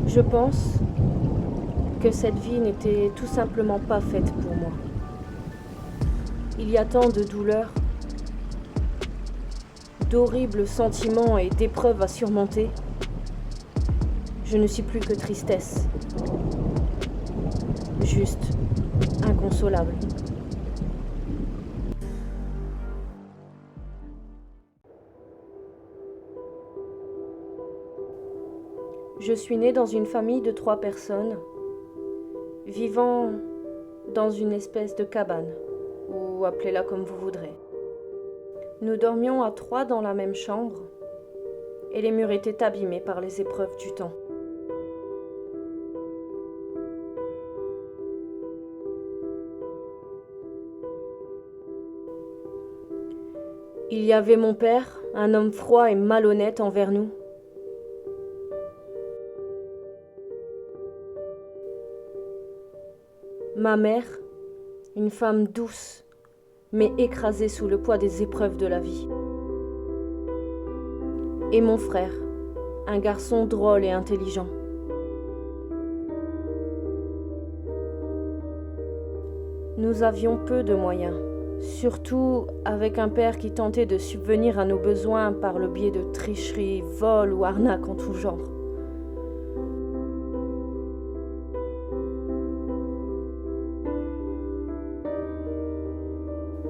Je pense que cette vie n'était tout simplement pas faite pour moi. Il y a tant de douleurs, d'horribles sentiments et d'épreuves à surmonter. Je ne suis plus que tristesse, juste inconsolable. Je suis née dans une famille de 3 personnes, vivant dans une espèce de cabane, ou appelez-la comme vous voudrez. Nous dormions à 3 dans la même chambre, et les murs étaient abîmés par les épreuves du temps. Il y avait mon père, un homme froid et malhonnête envers nous. Ma mère, une femme douce, mais écrasée sous le poids des épreuves de la vie. Et mon frère, un garçon drôle et intelligent. Nous avions peu de moyens, surtout avec un père qui tentait de subvenir à nos besoins par le biais de tricheries, vols ou arnaques en tout genre.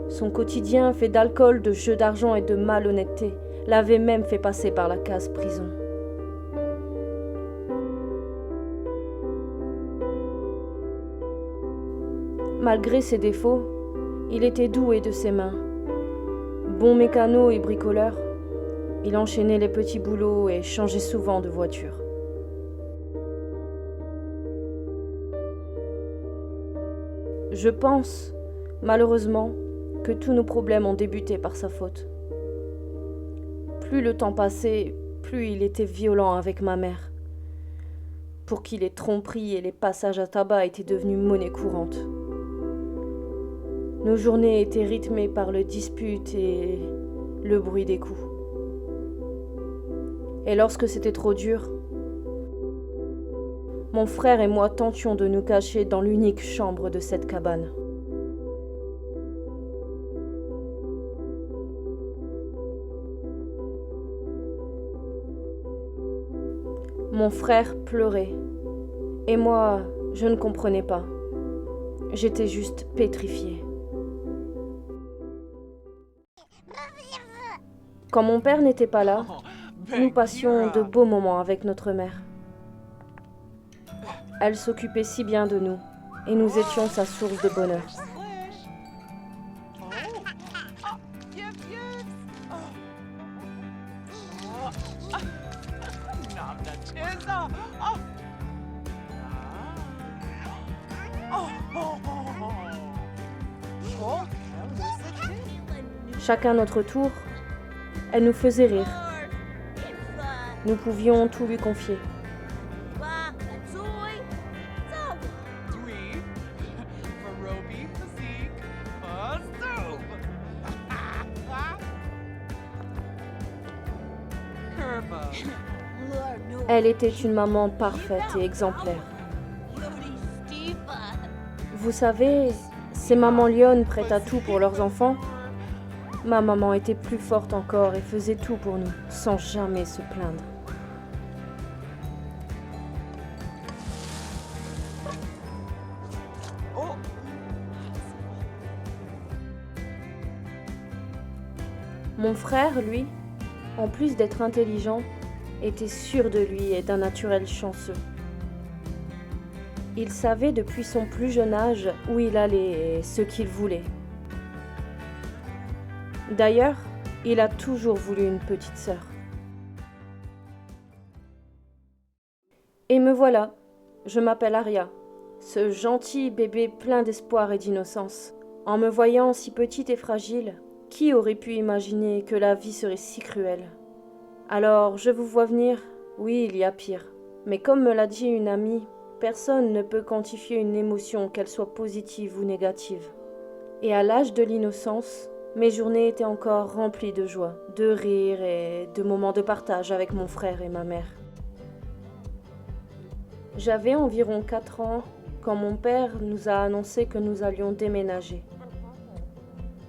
Son quotidien fait d'alcool, de jeux d'argent et de malhonnêteté l'avait même fait passer par la case prison. Malgré ses défauts, il était doué de ses mains. Bon mécano et bricoleur, il enchaînait les petits boulots et changeait souvent de voiture. Je pense, malheureusement, que tous nos problèmes ont débuté par sa faute. Plus le temps passait, plus il était violent avec ma mère, pour qui les tromperies et les passages à tabac étaient devenus monnaie courante. Nos journées étaient rythmées par le dispute et le bruit des coups. Et lorsque c'était trop dur, mon frère et moi tentions de nous cacher dans l'unique chambre de cette cabane. Mon frère pleurait, et moi, je ne comprenais pas. J'étais juste pétrifiée. Quand mon père n'était pas là, nous passions de beaux moments avec notre mère. Elle s'occupait si bien de nous, et nous étions sa source de bonheur. Chacun notre tour, elle nous faisait rire. Nous pouvions tout lui confier. Elle était une maman parfaite et exemplaire. Vous savez, ces mamans lionnes prêtes à tout pour leurs enfants, ma maman était plus forte encore et faisait tout pour nous, sans jamais se plaindre. Mon frère, lui, en plus d'être intelligent, était sûr de lui et d'un naturel chanceux. Il savait depuis son plus jeune âge où il allait et ce qu'il voulait. D'ailleurs, il a toujours voulu une petite sœur. Et me voilà, je m'appelle Aria, ce gentil bébé plein d'espoir et d'innocence. En me voyant si petite et fragile, qui aurait pu imaginer que la vie serait si cruelle? Alors, je vous vois venir, oui, il y a pire. Mais comme me l'a dit une amie, personne ne peut quantifier une émotion, qu'elle soit positive ou négative. Et à l'âge de l'innocence, mes journées étaient encore remplies de joie, de rire et de moments de partage avec mon frère et ma mère. J'avais environ 4 ans quand mon père nous a annoncé que nous allions déménager.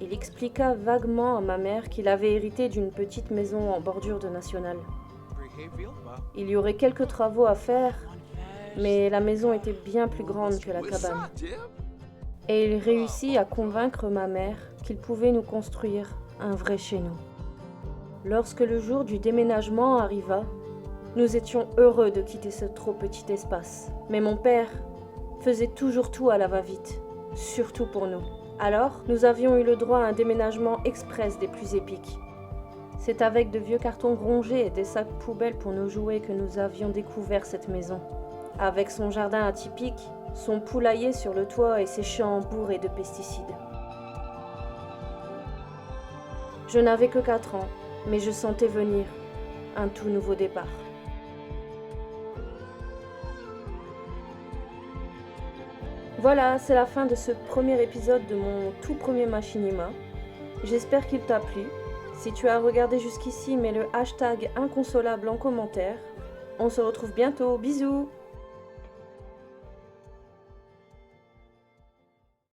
Il expliqua vaguement à ma mère qu'il avait hérité d'une petite maison en bordure de National. Il y aurait quelques travaux à faire, mais la maison était bien plus grande que la cabane. Et il réussit à convaincre ma mère qu'il pouvait nous construire un vrai chez nous. Lorsque le jour du déménagement arriva, nous étions heureux de quitter ce trop petit espace. Mais mon père faisait toujours tout à la va-vite, surtout pour nous. Alors, nous avions eu le droit à un déménagement express des plus épiques. C'est avec de vieux cartons rongés et des sacs poubelles pour nos jouets que nous avions découvert cette maison. Avec son jardin atypique, son poulailler sur le toit et ses champs bourrés de pesticides. Je n'avais que 4 ans, mais je sentais venir un tout nouveau départ. Voilà, c'est la fin de ce premier épisode de mon tout premier machinima. J'espère qu'il t'a plu. Si tu as regardé jusqu'ici, mets le hashtag inconsolable en commentaire. On se retrouve bientôt, bisous!